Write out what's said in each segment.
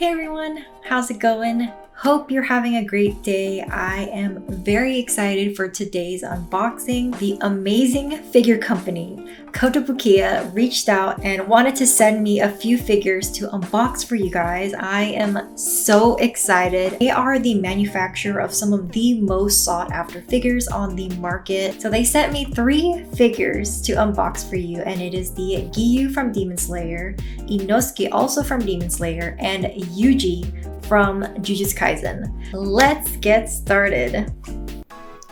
Hey everyone, how's it going? Hope you're having a great day. I am very excited for today's unboxing. The amazing figure company, Kotobukiya, reached out and wanted to send me a few figures to unbox for you guys. I am so excited. They are the manufacturer of some of the most sought after figures on the market. So they sent me 3 figures to unbox for you, and it is the Giyu from Demon Slayer, Inosuke also from Demon Slayer, and Yuji from Jujutsu Kaisen. Let's get started.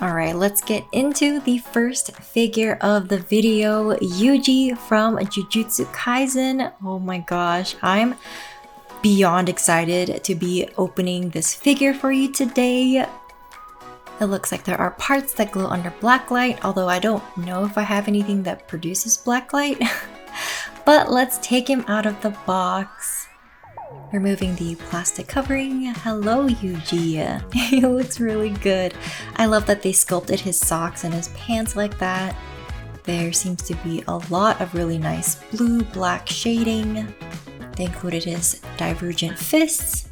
Alright, let's get into the first figure of the video, Yuji from Jujutsu Kaisen. Oh my gosh, I'm beyond excited to be opening this figure for you today. It looks like there are parts that glow under blacklight, although I don't know if I have anything that produces blacklight. But let's take him out of the box. Removing the plastic covering. Hello, Yuji. He looks really good. I love that they sculpted his socks and his pants like that. There seems to be a lot of really nice blue-black shading. They included his divergent fists.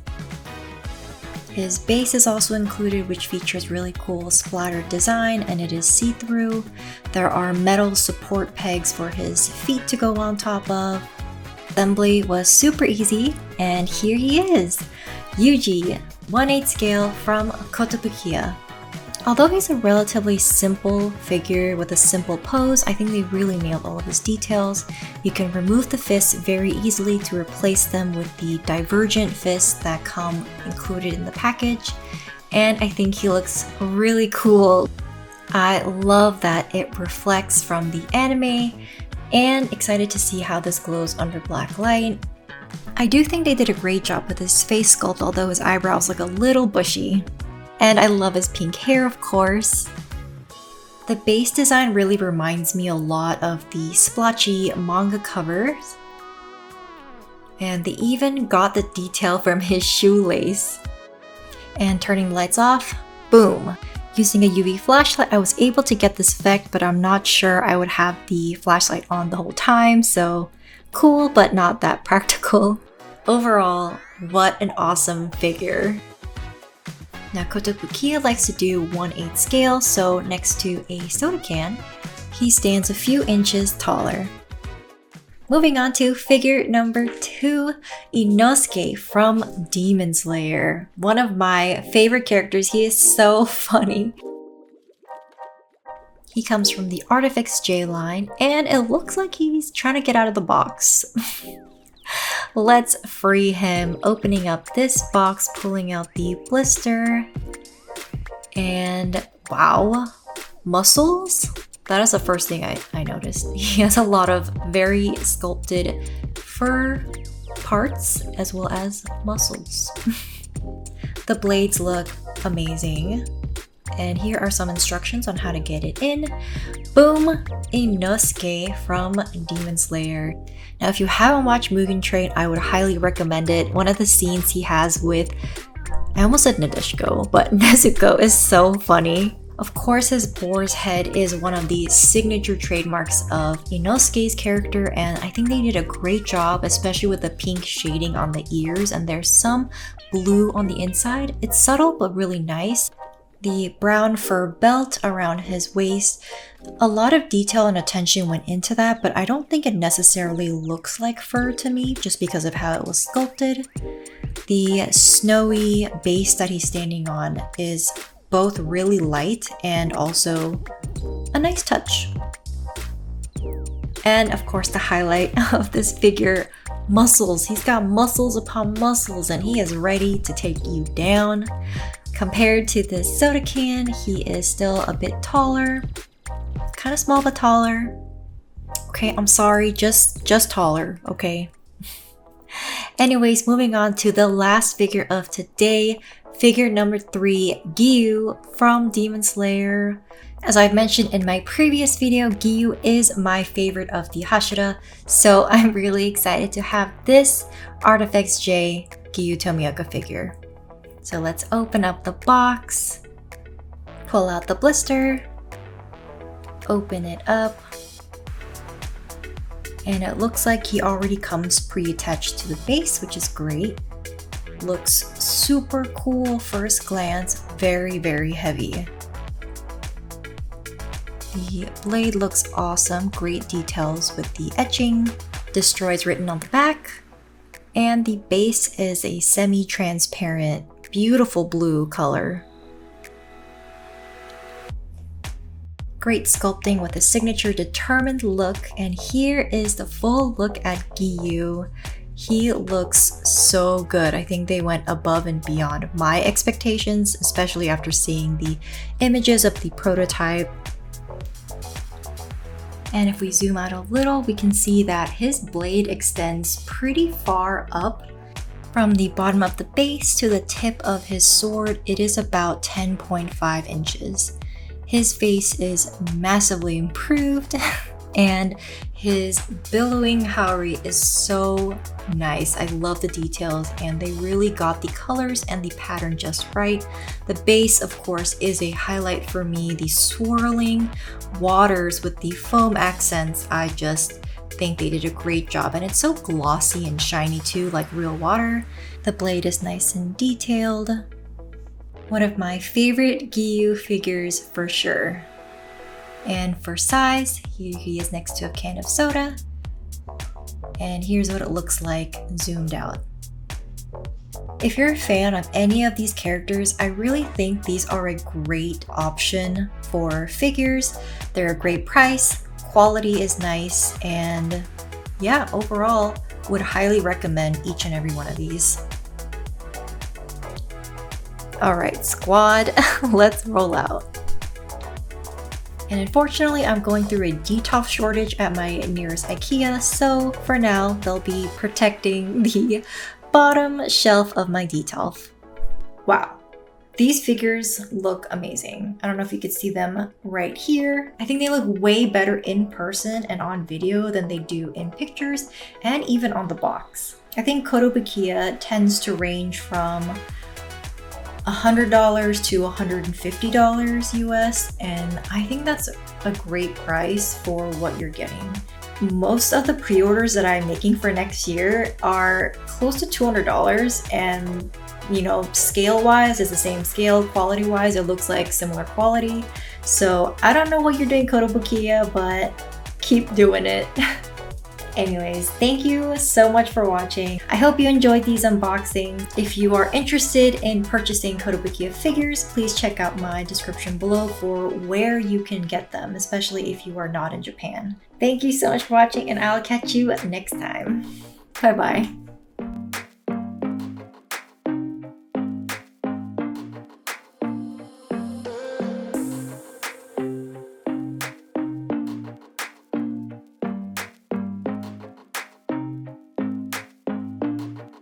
His base is also included, which features really cool splattered design, and it is see-through. There are metal support pegs for his feet to go on top of. Assembly was super easy, and here he is, Yuji, 1/8 scale from Kotobukiya. Although he's a relatively simple figure with a simple pose, I think they really nailed all of his details. You can remove the fists very easily to replace them with the divergent fists that come included in the package, and I think he looks really cool. I love that it reflects from the anime, and excited to see how this glows under black light. I do think they did a great job with his face sculpt, although his eyebrows look a little bushy. And I love his pink hair, of course. The base design really reminds me a lot of the splotchy manga covers. And they even got the detail from his shoelace. And turning the lights off, boom! Using a UV flashlight, I was able to get this effect, but I'm not sure I would have the flashlight on the whole time, so cool, but not that practical. Overall, what an awesome figure. Now, Kotobukiya likes to do 1/8 scale, so next to a soda can, he stands a few inches taller. Moving on to figure number 2, Inosuke from Demon Slayer. One of my favorite characters. He is so funny. He comes from the ARTFX J line, and it looks like he's trying to get out of the box. Let's free him, opening up this box, pulling out the blister, and wow, muscles? That is the first thing I noticed. He has a lot of very sculpted fur parts as well as muscles. The blades look amazing. And here are some instructions on how to get it in. Boom! Inosuke from Demon Slayer. Now, if you haven't watched Mugen Train, I would highly recommend it. One of the scenes he has with, I almost said Nadeshiko, but Nezuko is so funny. Of course, his boar's head is one of the signature trademarks of Inosuke's character, and I think they did a great job, especially with the pink shading on the ears, and there's some blue on the inside. It's subtle but really nice. The brown fur belt around his waist, a lot of detail and attention went into that, but I don't think it necessarily looks like fur to me just because of how it was sculpted. The snowy base that he's standing on is both really light and also a nice touch. And of course, the highlight of this figure, muscles. He's got muscles upon muscles, and he is ready to take you down. Compared to this soda can, he is still a bit taller. Kind of small, but taller. Okay, I'm sorry, just taller, okay? Anyways, moving on to the last figure of today. Figure number 3, Giyu from Demon Slayer. As I've mentioned in my previous video, Giyu is my favorite of the Hashira, so I'm really excited to have this ARTFX J Giyu Tomika figure. So let's open up the box, pull out the blister, open it up, and it looks like he already comes pre-attached to the base, which is great. looks super cool first glance, very, very heavy. The blade looks awesome, great details with the etching. Destroys written on the back. And the base is a semi-transparent, beautiful blue color. Great sculpting with a signature determined look, and here is the full look at Giyu. He looks so good. I think they went above and beyond my expectations, especially after seeing the images of the prototype. And if we zoom out a little, we can see that his blade extends pretty far up. From the bottom of the base to the tip of his sword, it is about 10.5 inches. His face is massively improved, and his billowing haori is so nice. I love the details, and they really got the colors and the pattern just right. The base, of course, is a highlight for me. The swirling waters with the foam accents, I just think they did a great job, and it's so glossy and shiny too, like real water. The blade is nice and detailed. One of my favorite Giyu figures for sure. And for size, here he is next to a can of soda. And here's what it looks like zoomed out. If you're a fan of any of these characters, I really think these are a great option for figures. They're a great price, quality is nice, and yeah, overall, would highly recommend each and every one of these. Alright, squad, let's roll out. And unfortunately, I'm going through a DTOF shortage at my nearest IKEA, so for now, they'll be protecting the bottom shelf of my DTOF. Wow, these figures look amazing. I don't know if you could see them right here. I think they look way better in person and on video than they do in pictures and even on the box. I think Kotobukiya tends to range from $100 to $150 US, and I think that's a great price for what you're getting. Most of the pre-orders that I'm making for next year are close to $200, and you know, scale-wise, it's the same scale. Quality-wise, it looks like similar quality. So I don't know what you're doing, Kotobukiya, but keep doing it. Anyways, thank you so much for watching. I hope you enjoyed these unboxings. If you are interested in purchasing Kotobukiya figures, please check out my description below for where you can get them, especially if you are not in Japan. Thank you so much for watching, and I'll catch you next time. Bye bye.